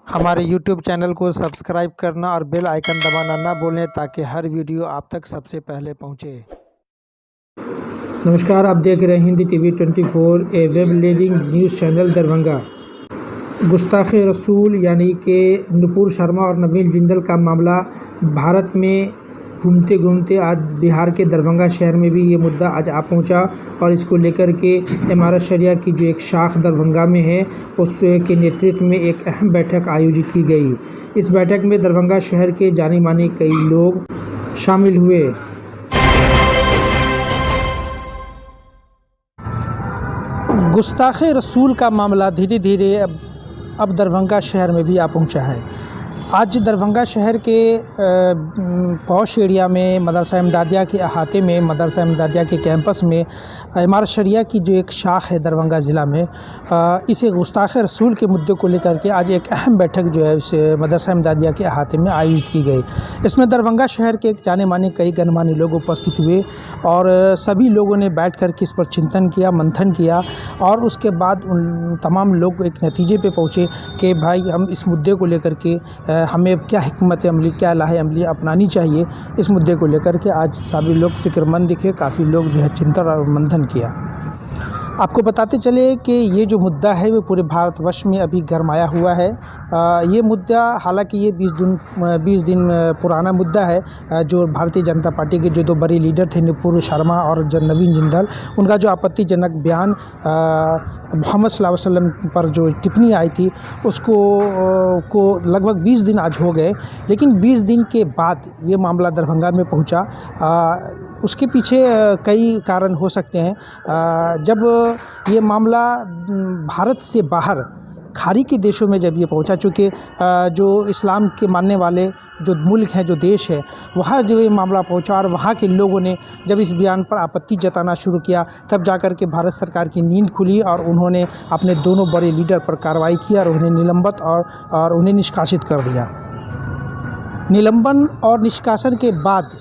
हमारे YouTube channel को subscribe करना और बेल आइकन दबाना ना भूलें ताकि हर वीडियो आप तक सबसे पहले पहुंचे। नमस्कार, आप देख रहे हैं Hindi TV 24 a web leading news channel Darbhanga. गुस्ताख रसूल यानी कि नुपुर शर्मा और नवीन जिंदल का मामला भारत में घूमते घूमते आज बिहार के दरभंगा शहर में भी ये मुद्दा आज आ पहुंचा और इसको लेकर के इमारत शरिया की जो एक शाख दरभंगा में है उसके नेतृत्व में एक अहम बैठक आयोजित की गई। इस बैठक में दरभंगा शहर के जाने माने कई लोग शामिल हुए। गुस्ताख रसूल का मामला धीरे धीरे अब दरभंगा शहर में भी आ पहुंचा है। आज दरभंगा शहर के पौश एरिया में मदरसा इमदादिया के अहाते में मदरसा इमदादिया के कैंपस में इमारत शरिया की जो एक शाख है दरभंगा ज़िला में इसे गुस्ताख रसूल के मुद्दे को लेकर के आज एक अहम बैठक जो है इस मदरसा इमदादिया के अहाते में आयोजित की गई। इसमें दरभंगा शहर के जाने माने कई गणमान्य लोग उपस्थित हुए और सभी लोगों ने बैठ कर के इस पर चिंतन किया, मंथन किया और उसके बाद उन तमाम लोग एक नतीजे पे पहुँचे कि भाई हम इस मुद्दे को लेकर के हमें क्या हिकमत अमली, क्या लाहे अमली अपनानी चाहिए। इस मुद्दे को लेकर के आज सभी लोग फ़िक्रमंद दिखे, काफ़ी लोग जो है चिंतन और मंथन किया। आपको बताते चले कि ये जो मुद्दा है वो पूरे भारतवर्ष में अभी गरमाया हुआ है। ये मुद्दा हालांकि ये 20 दिन पुराना मुद्दा है। जो भारतीय जनता पार्टी के जो दो बड़े लीडर थे नुपुर शर्मा और जो नवीन जिंदल, उनका जो आपत्तिजनक बयान मोहम्मद सल्लल्लाहु अलैहि वसल्लम पर जो टिप्पणी आई थी उसको लगभग 20 दिन आज हो गए, लेकिन 20 दिन के बाद ये मामला दरभंगा में पहुंचा। उसके पीछे कई कारण हो सकते हैं। जब ये मामला भारत से बाहर खाड़ी के देशों में जब ये पहुंचा, चूँकि जो इस्लाम के मानने वाले जो मुल्क हैं, जो देश है, वहाँ जब ये मामला पहुंचा और वहाँ के लोगों ने जब इस बयान पर आपत्ति जताना शुरू किया, तब जाकर के भारत सरकार की नींद खुली और उन्होंने अपने दोनों बड़े लीडर पर कार्रवाई की और उन्हें निलंबित और उन्हें निष्कासित कर दिया। निलंबन और निष्कासन के बाद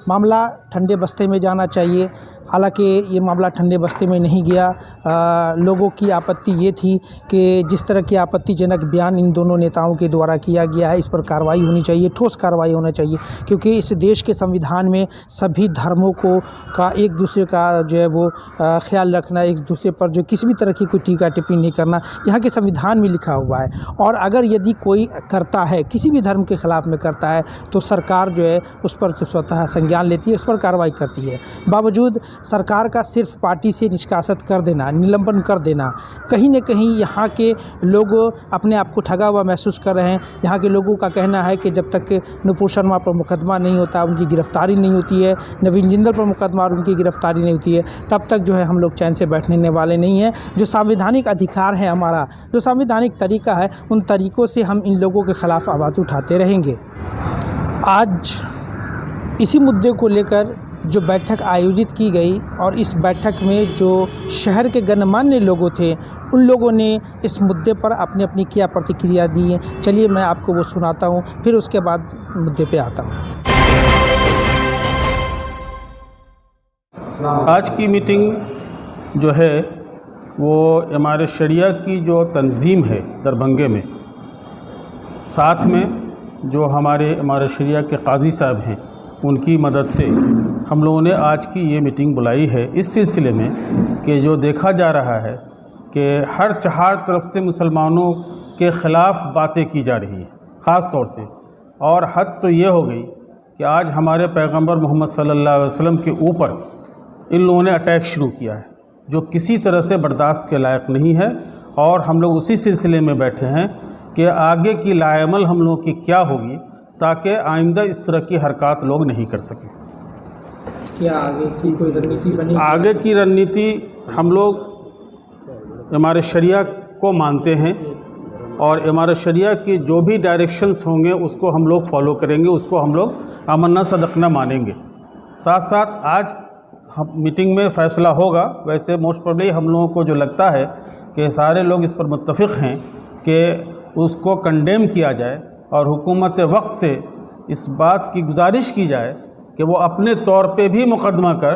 मामला ठंडे बस्ते में जाना चाहिए। हालांकि ये मामला ठंडे बस्ते में नहीं गया। लोगों की आपत्ति ये थी कि जिस तरह की आपत्तिजनक बयान इन दोनों नेताओं के द्वारा किया गया है, इस पर कार्रवाई होनी चाहिए, ठोस कार्रवाई होना चाहिए, क्योंकि इस देश के संविधान में सभी धर्मों का एक दूसरे का जो है वो ख्याल रखना, एक दूसरे पर जो किसी भी तरह की कोई टीका टिप्पणी नहीं करना, यहाँ के संविधान में लिखा हुआ है। और अगर यदि कोई करता है, किसी भी धर्म के ख़िलाफ़ में करता है, तो सरकार जो है उस पर स्वतः संज्ञान लेती है, उस पर कार्रवाई करती है। बावजूद सरकार का सिर्फ पार्टी से निष्कासित कर देना, निलंबन कर देना, कहीं न कहीं यहाँ के लोग अपने आप को ठगा हुआ महसूस कर रहे हैं। यहाँ के लोगों का कहना है कि जब तक नुपुर शर्मा पर मुकदमा नहीं होता, उनकी गिरफ़्तारी नहीं होती है, नवीन जिंदल पर मुकदमा और उनकी गिरफ़्तारी नहीं होती है, तब तक जो है हम लोग चैन से बैठने वाले नहीं हैं। जो संवैधानिक अधिकार है हमारा, जो संवैधानिक तरीका है, उन तरीक़ों से हम इन लोगों के ख़िलाफ़ आवाज़ उठाते रहेंगे। आज इसी मुद्दे को लेकर जो बैठक आयोजित की गई और इस बैठक में जो शहर के गणमान्य लोगों थे, उन लोगों ने इस मुद्दे पर अपनी अपनी क्या प्रतिक्रिया दी है, चलिए मैं आपको वो सुनाता हूँ, फिर उसके बाद मुद्दे पे आता हूँ। आज की मीटिंग जो है वो इमारत शरिया की जो तंजीम है दरभंगे में, साथ में जो हमारे इमारत शरिया के काजी साहब हैं, उनकी मदद से हम लोगों ने आज की ये मीटिंग बुलाई है इस सिलसिले में कि जो देखा जा रहा है कि हर चार तरफ से मुसलमानों के ख़िलाफ़ बातें की जा रही हैं, ख़ास तौर से, और हद तो ये हो गई कि आज हमारे पैगंबर मोहम्मद सल्लल्लाहु अलैहि वसल्लम के ऊपर इन लोगों ने अटैक शुरू किया है, जो किसी तरह से बर्दाश्त के लायक नहीं है। और हम लोग उसी सिलसिले में बैठे हैं कि आगे की लाएमल हम लोगों की क्या होगी, ताकि आइंदा इस तरह की हरकत लोग नहीं कर सकें। क्या आगे की कोई रणनीति बनी? आगे की रणनीति हम लोग इमारत शरिया को मानते हैं और इमारत शरिया की जो भी डायरेक्शंस होंगे उसको हम लोग फॉलो करेंगे, उसको हम लोग अमन्ना सदकना मानेंगे। साथ साथ आज हम मीटिंग में फ़ैसला होगा। वैसे मोस्ट प्रोबेबली हम लोगों को जो लगता है कि सारे लोग इस पर मुत्तफ़िक़ हैं कि उसको कंडेम किया जाए और हुकूमत वक्त से इस बात की गुजारिश की जाए कि वो अपने तौर पे भी मुकदमा कर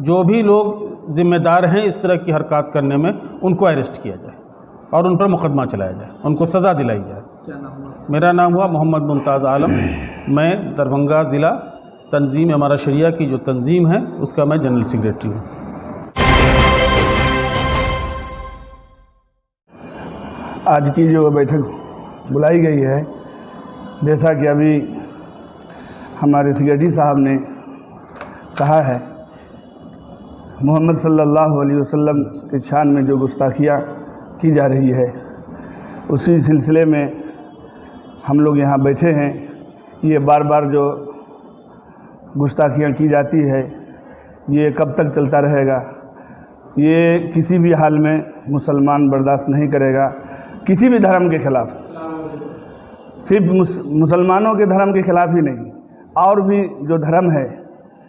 जो भी लोग ज़िम्मेदार हैं इस तरह की हरकत करने में, उनको अरेस्ट किया जाए। और उन पर मुकदमा चलाया जाए, उनको सज़ा दिलाई जाए। क्या नाम हुआ? मेरा नाम हुआ मोहम्मद मुमताज़ आलम। मैं दरभंगा ज़िला तंजीम इमारत शरिया की जो तंजीम है उसका मैं जनरल सेक्रेटरी हूँ। आज की जो बैठक बुलाई गई है, जैसा कि अभी हमारे सेक्रेटरी साहब ने कहा है, मोहम्मद सल्लल्लाहु अलैहि वसल्लम के शान में जो गुस्ताखियाँ की जा रही है, उसी सिलसिले में हम लोग यहाँ बैठे हैं। ये बार बार जो गुस्ताखियाँ की जाती है, ये कब तक चलता रहेगा? ये किसी भी हाल में मुसलमान बर्दाश्त नहीं करेगा, किसी भी धर्म के ख़िलाफ़। सिर्फ मुसलमानों के धर्म के ख़िलाफ़ ही नहीं, और भी जो धर्म है,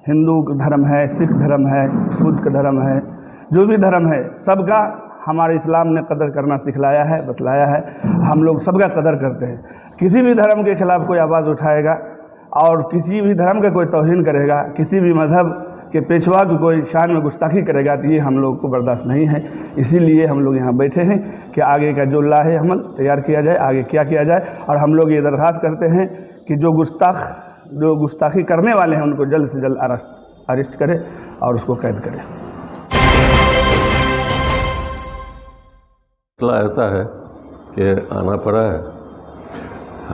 हिंदू धर्म है, सिख धर्म है, बुद्ध का धर्म है, जो भी धर्म है, सबका हमारे इस्लाम ने कदर करना सिखलाया है, बतलाया है। हम लोग सबका कदर करते हैं। किसी भी धर्म के ख़िलाफ़ कोई आवाज़ उठाएगा और किसी भी धर्म का कोई तौहीन करेगा, किसी भी मज़हब के पेशवा की कोई शान में गुस्ताखी करेगा, तो ये हम लोग को बर्दाश्त नहीं है। इसीलिए हम लोग यहाँ बैठे हैं कि आगे का जो लाहे अमल तैयार किया जाए, आगे क्या किया जाए। और हम लोग ये दरख्वास्त करते हैं कि जो गुस्ताखी करने वाले हैं उनको जल्द से जल्द अरेस्ट करें और उसको कैद करें। मसला ऐसा है कि आना पड़ा है।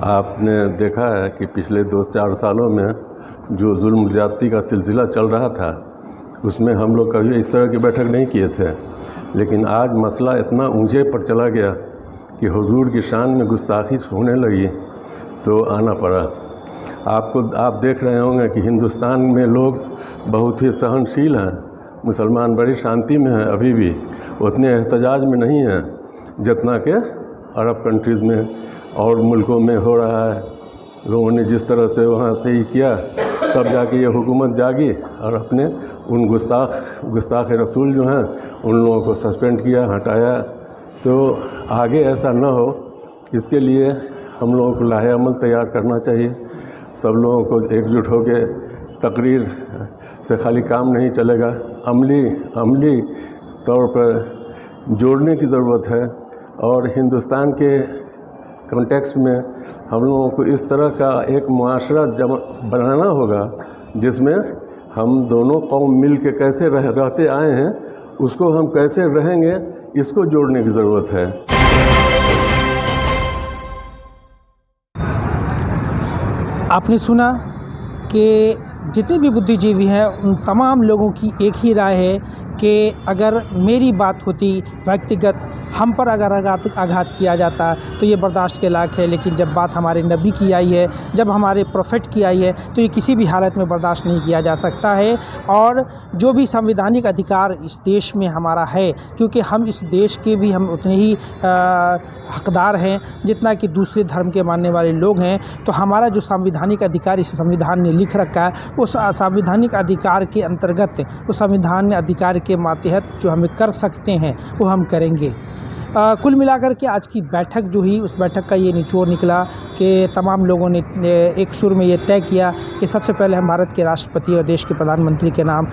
आपने देखा है कि पिछले 2-4 सालों में जो जुल्म ज़्यादती का सिलसिला चल रहा था, उसमें हम लोग कभी इस तरह की बैठक नहीं किए थे। लेकिन आज मसला इतना ऊंचे पर चला गया कि हुजूर की शान में गुस्ताखी होने लगी, तो आना पड़ा। आप देख रहे होंगे कि हिंदुस्तान में लोग बहुत ही सहनशील हैं, मुसलमान बड़ी शांति में हैं, अभी भी उतने एहतजाज में नहीं हैं जितना कि अरब कंट्रीज़ में और मुल्कों में हो रहा है। लोगों ने जिस तरह से वहाँ से ही किया, तब जाके ये हुकूमत जागी और अपने उन गुस्ताख रसूल जो हैं उन लोगों को सस्पेंड किया, हटाया। तो आगे ऐसा न हो, इसके लिए हम लोगों को लाहे अमल तैयार करना चाहिए। सब लोगों को एकजुट होकर तकरीर से खाली काम नहीं चलेगा, अमली तौर पर जोड़ने की ज़रूरत है। और हिंदुस्तान के कॉन्टेक्स्ट में हम लोगों को इस तरह का एक मुआशरा बनाना होगा जिसमें हम दोनों कौम मिल के कैसे रहते आए हैं, उसको हम कैसे रहेंगे, इसको जोड़ने की ज़रूरत है। आपने सुना कि जितने भी बुद्धिजीवी हैं उन तमाम लोगों की एक ही राय है कि अगर मेरी बात होती व्यक्तिगत हम पर अगर आघात किया जाता तो ये बर्दाश्त के लायक है, लेकिन जब बात हमारे नबी की आई है, जब हमारे प्रोफेट की आई है, तो ये किसी भी हालत में बर्दाश्त नहीं किया जा सकता है। और जो भी संवैधानिक अधिकार इस देश में हमारा है, क्योंकि हम इस देश के भी हम उतने ही हकदार हैं जितना कि दूसरे धर्म के मानने वाले लोग हैं, तो हमारा जो संवैधानिक अधिकार इस संविधान ने लिख रखा है, उस संवैधानिक अधिकार के अंतर्गत, उस संविधान अधिकार के मातहत जो हमें कर सकते हैं वो हम करेंगे। कुल मिलाकर के आज की बैठक जो हुई, उस बैठक का ये निचोड़ निकला कि तमाम लोगों ने एक सुर में ये तय किया कि सबसे पहले हम भारत के राष्ट्रपति और देश के प्रधानमंत्री के नाम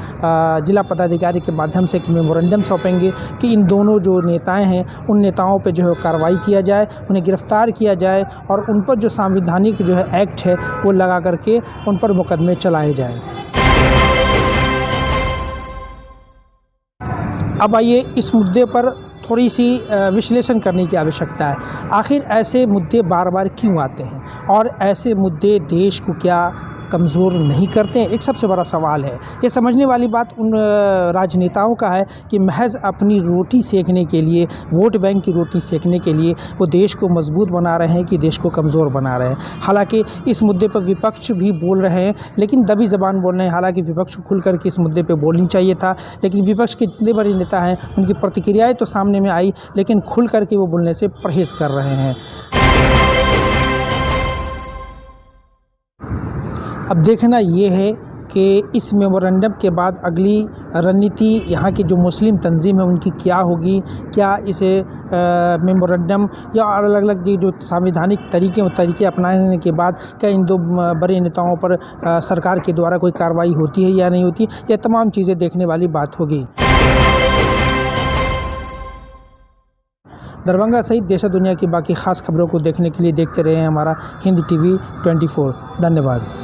जिला पदाधिकारी के माध्यम से एक मेमोरेंडम सौंपेंगे कि इन दोनों जो नेताएं हैं उन नेताओं पे जो है कार्रवाई किया जाए, उन्हें गिरफ़्तार किया जाए और उन पर जो संवैधानिक जो है एक्ट है वो लगा करके उन पर मुकदमे चलाए जाए। अब आइए इस मुद्दे पर थोड़ी सी विश्लेषण करने की आवश्यकता है। आखिर ऐसे मुद्दे बार बार क्यों आते हैं और ऐसे मुद्दे देश को क्या कमज़ोर नहीं करते हैं? एक सबसे बड़ा सवाल है। ये समझने वाली बात उन राजनेताओं का है कि महज अपनी रोटी सेकने के लिए, वोट बैंक की रोटी सेकने के लिए वो देश को मजबूत बना रहे हैं कि देश को कमज़ोर बना रहे हैं। हालांकि इस मुद्दे पर विपक्ष भी बोल रहे हैं, लेकिन दबी ज़बान बोल रहे हैं। हालांकि विपक्ष को खुल करके इस मुद्दे पर बोलनी चाहिए था, लेकिन विपक्ष के जितने बड़े नेता हैं उनकी प्रतिक्रियाएँ तो सामने में आई, लेकिन खुल करके वो बोलने से परहेज़ कर रहे हैं। अब देखना ये है कि इस मेमोरेंडम के बाद अगली रणनीति यहाँ की जो मुस्लिम तंजीम है उनकी क्या होगी। क्या इसे मेमोरेंडम या अलग अलग जो संवैधानिक तरीके अपनाने के बाद क्या इन दो बड़े नेताओं पर सरकार के द्वारा कोई कार्रवाई होती है या नहीं होती, ये तमाम चीज़ें देखने वाली बात होगी। दरभंगा सहित देश दुनिया की बाकी ख़ास खबरों को देखने के लिए देखते रहे हमारा हिंद TV 24। धन्यवाद।